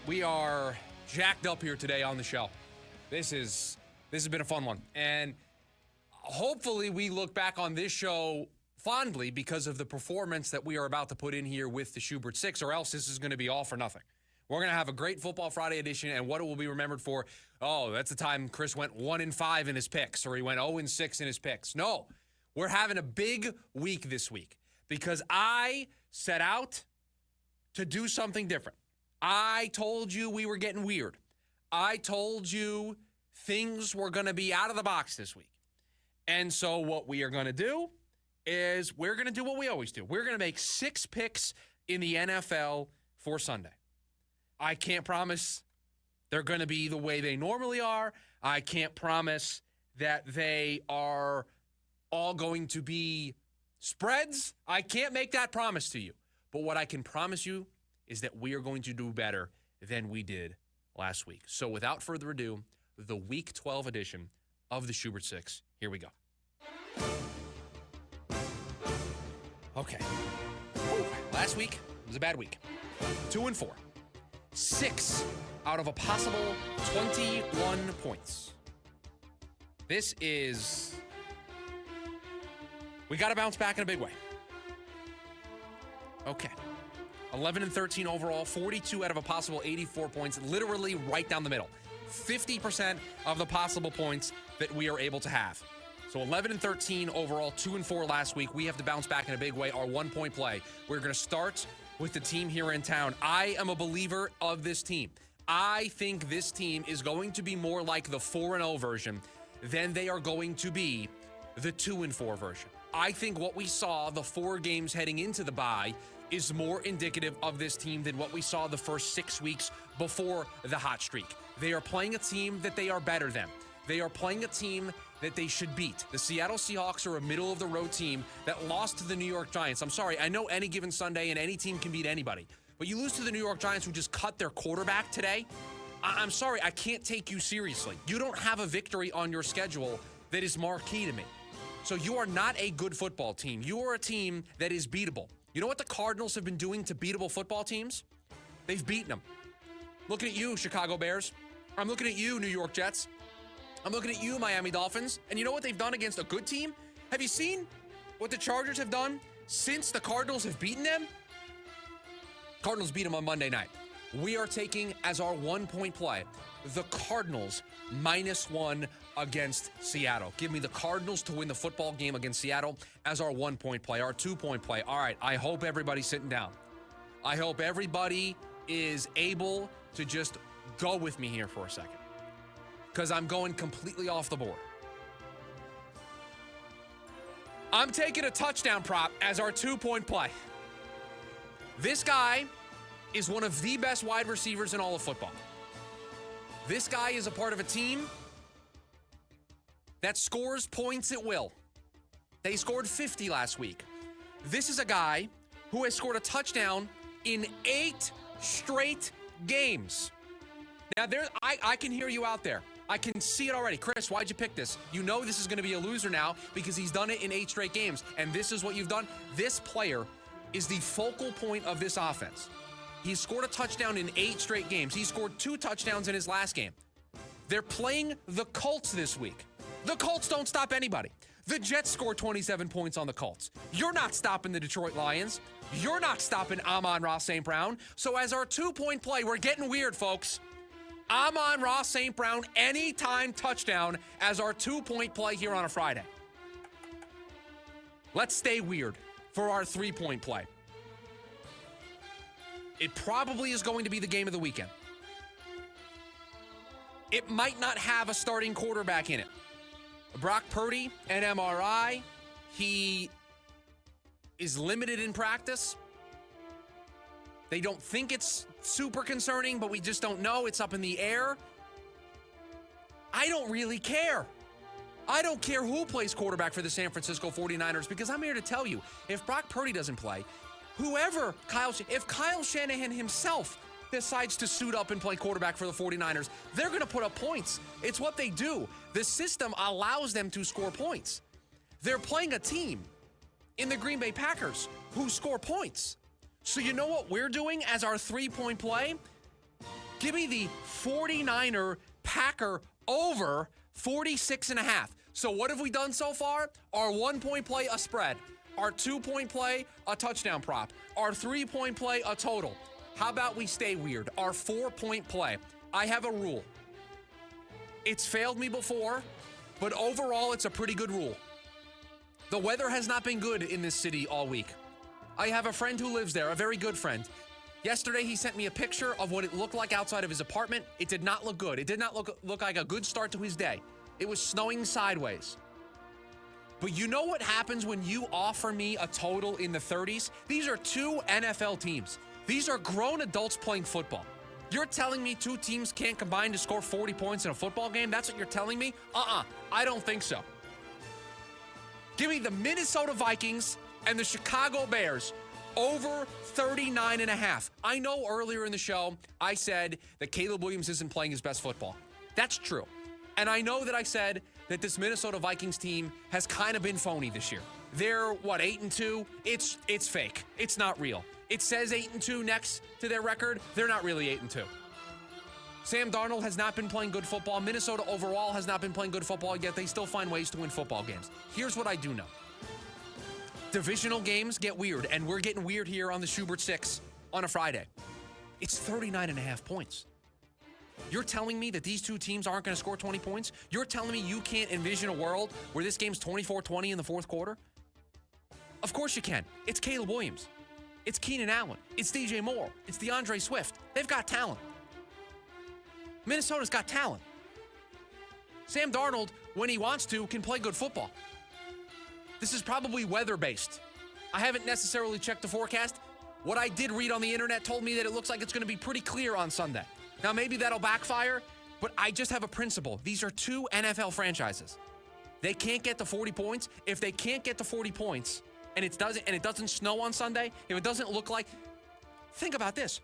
We are jacked up here today on the show. This has been a fun one. And hopefully we look back on this show fondly because of the performance that we are about to put in here with the Schubert 6, or else this is going to be all for nothing. We're going to have a great Football Friday edition, and what it will be remembered for, that's the time Chris went 1-5 in his picks, or he went 0-6 in his picks. No, we're having a big week this week because I set out to do something different. I told you we were getting weird. I told you things were going to be out of the box this week. And so what we are going to do is we're going to do what we always do. We're going to make 6 picks in the NFL for Sunday. I can't promise they're going to be the way they normally are. I can't promise that they are all going to be spreads. I can't make that promise to you. But what I can promise you is that we are going to do better than we did last week. So without further ado, the Week 12 edition of the Schubert 6. Here we go. Okay. Last week was a bad week. 2-4. 6 out of a possible 21 points. This is... We got to bounce back in a big way. Okay. 11-13 overall, 42 out of a possible 84 points, literally right down the middle. 50% of the possible points that we are able to have. So 11-13 overall, 2-4 last week. We have to bounce back in a big way. Our 1-point play. We're going to start with the team here in town. I am a believer of this team. I think this team is going to be more like the 4-0 version than they are going to be the 2-4 version. I think what we saw the 4 games heading into the bye is more indicative of this team than what we saw the first 6 weeks before the hot streak. They are playing a team that they are better than. They are playing a team that they should beat. The Seattle Seahawks are a middle-of-the-road team that lost to the New York Giants. I'm sorry, I know any given Sunday and any team can beat anybody, but you lose to the New York Giants who just cut their quarterback today. I'm sorry, I can't take you seriously. You don't have a victory on your schedule that is marquee to me. So you are not a good football team. You are a team that is beatable. You know what the Cardinals have been doing to beatable football teams? They've beaten them. Looking at you, Chicago Bears. I'm looking at you, New York Jets. I'm looking at you, Miami Dolphins. And you know what they've done against a good team? Have you seen what the Chargers have done since the Cardinals have beaten them? Cardinals beat them on Monday night. We are taking as our 1-point play the Cardinals -1 against Seattle. Give me the Cardinals to win the football game against Seattle as our 1-point play, our 2-point play. All right, I hope everybody's sitting down. I hope everybody is able to just go with me here for a second, because I'm going completely off the board. I'm taking a touchdown prop as our 2-point play. This guy is one of the best wide receivers in all of football. This guy is a part of a team that scores points at will. They scored 50 last week. This is a guy who has scored a touchdown in 8 straight games. Now, I can hear you out there. I can see it already. Chris, why'd you pick this? You know this is going to be a loser now because he's done it in 8 straight games. And this is what you've done. This player is the focal point of this offense. He scored a touchdown in 8 straight games. He scored 2 touchdowns in his last game. They're playing the Colts this week. The Colts don't stop anybody. The Jets scored 27 points on the Colts. You're not stopping the Detroit Lions. You're not stopping Amon-Ra St. Brown. So as our 2-point play, we're getting weird, folks. Amon-Ra St. Brown, anytime touchdown as our 2-point play here on a Friday. Let's stay weird for our 3-point play. It probably is going to be the game of the weekend. It might not have a starting quarterback in it. Brock Purdy, an MRI. He is limited in practice. They don't think it's super concerning, but we just don't know. It's up in the air. I don't really care. I don't care who plays quarterback for the San Francisco 49ers, because I'm here to tell you, if Brock Purdy doesn't play, if Kyle Shanahan himself decides to suit up and play quarterback for the 49ers, they're going to put up points. It's what they do. The system allows them to score points. They're playing a team in the Green Bay Packers who score points. So you know what we're doing as our 3-point play? Give me the 49er Packer over 46.5. So what have we done so far? Our 1-point play, a spread. Our 2-point play, a touchdown prop. Our 3-point play, a total. How about we stay weird? Our 4-point play. I have a rule. It's failed me before, but overall, it's a pretty good rule. The weather has not been good in this city all week. I have a friend who lives there, a very good friend. Yesterday, he sent me a picture of what it looked like outside of his apartment. It did not look good. It did not look like a good start to his day. It was snowing sideways. But you know what happens when you offer me a total in the 30s? These are two NFL teams. These are grown adults playing football. You're telling me two teams can't combine to score 40 points in a football game? That's what you're telling me? I don't think so. Give me the Minnesota Vikings and the Chicago Bears over 39.5. I know earlier in the show, I said that Caleb Williams isn't playing his best football. That's true. And I know that I said that this Minnesota Vikings team has kind of been phony this year. They're, 8-2? It's fake. It's not real. It says 8-2 next to their record. They're not really 8-2. Sam Darnold has not been playing good football. Minnesota overall has not been playing good football, yet they still find ways to win football games. Here's what I do know. Divisional games get weird, and we're getting weird here on the Schubert 6 on a Friday. It's 39.5 points. You're telling me that these two teams aren't going to score 20 points? You're telling me you can't envision a world where this game's 24-20 in the fourth quarter? Of course you can. It's Caleb Williams. It's Keenan Allen. It's DJ Moore. It's DeAndre Swift. They've got talent. Minnesota's got talent. Sam Darnold, when he wants to, can play good football. This is probably weather-based. I haven't necessarily checked the forecast. What I did read on the internet told me that it looks like it's going to be pretty clear on Sunday. Now, maybe that'll backfire, but I just have a principle. These are two NFL franchises. They can't get to 40 points. If they can't get to 40 points, and it doesn't snow on Sunday, if it doesn't look like... Think about this.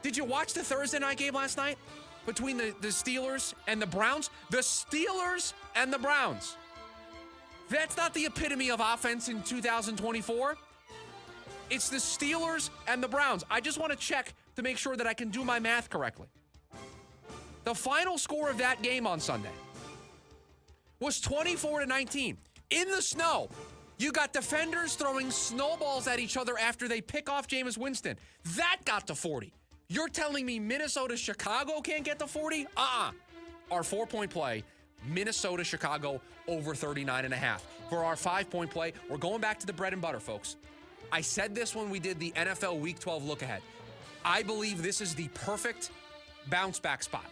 Did you watch the Thursday night game last night between the Steelers and the Browns? The Steelers and the Browns. That's not the epitome of offense in 2024. It's the Steelers and the Browns. I just want to check to make sure that I can do my math correctly. The final score of that game on Sunday was 24-19. In the snow, you got defenders throwing snowballs at each other after they pick off Jameis Winston. That got to 40. You're telling me Minnesota, Chicago can't get to 40? Our 4-point play, Minnesota, Chicago, over 39.5. For our 5-point play, we're going back to the bread and butter, folks. I said this when we did the NFL Week 12 look ahead. I believe this is the perfect bounce back spot.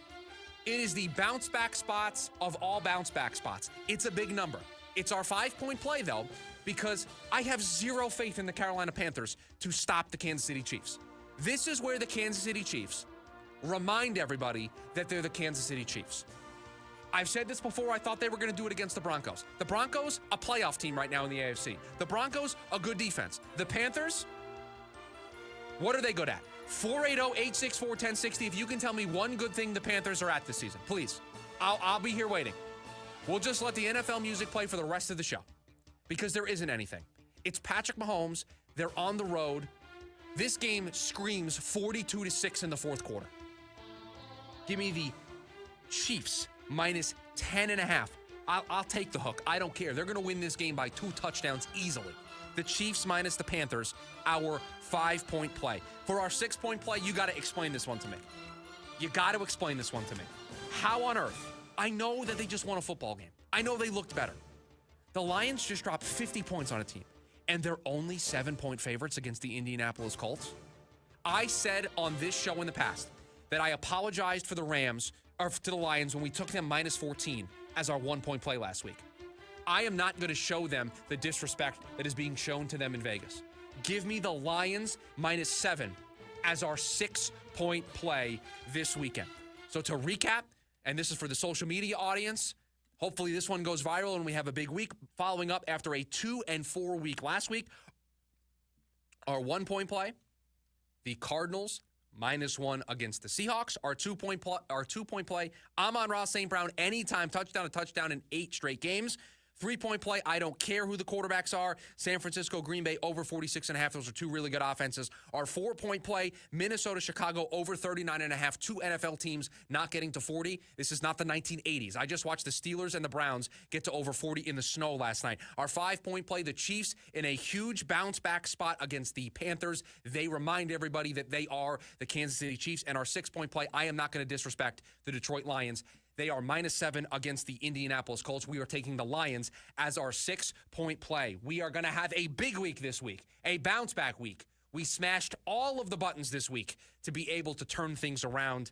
It is the bounce back spots of all bounce back spots. It's a big number. It's our 5-point play, though, because I have zero faith in the Carolina Panthers to stop the Kansas City Chiefs. This is where the Kansas City Chiefs remind everybody that they're the Kansas City Chiefs. I've said this before. I thought they were going to do it against the Broncos. The Broncos, a playoff team right now in the AFC. The Broncos, a good defense. The Panthers, what are they good at? 480-864-1060. If you can tell me one good thing the Panthers are at this season, please. I'll be here waiting. We'll just let the NFL music play for the rest of the show because there isn't anything. It's Patrick Mahomes. They're on the road. This game screams 42-6 in the fourth quarter. Give me the Chiefs minus 10.5. I'll take the hook. I don't care. They're going to win this game by 2 touchdowns easily. The Chiefs minus the Panthers, our 5-point play. For our 6-point play, you got to explain this one to me. You got to explain this one to me. How on earth? I know that they just won a football game. I know they looked better. The Lions just dropped 50 points on a team, and they're only 7-point favorites against the Indianapolis Colts. I said on this show in the past that I apologized for the Rams, or to the Lions, when we took them minus 14 as our 1-point play last week. I am not going to show them the disrespect that is being shown to them in Vegas. Give me the Lions minus 7 as our 6-point play this weekend. So to recap, and this is for the social media audience, hopefully this one goes viral and we have a big week following up after a 2-4 week last week. Our 1-point play, the Cardinals minus 1 against the Seahawks. Our 2-point play, Amon-Ra St. Brown anytime touchdown to touchdown in 8 straight games. 3-point play, I don't care who the quarterbacks are. San Francisco, Green Bay, over 46.5. Those are two really good offenses. Our 4-point play, Minnesota, Chicago, over 39.5. Two NFL teams not getting to 40. This is not the 1980s. I just watched the Steelers and the Browns get to over 40 in the snow last night. Our 5-point play, the Chiefs in a huge bounce-back spot against the Panthers. They remind everybody that they are the Kansas City Chiefs. And our 6-point play, I am not going to disrespect the Detroit Lions. They are -7 against the Indianapolis Colts. We are taking the Lions as our 6-point play. We are going to have a big week this week, a bounce-back week. We smashed all of the buttons this week to be able to turn things around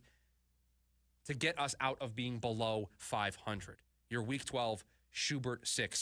to get us out of being below 500. Your Week 12 Schubert 6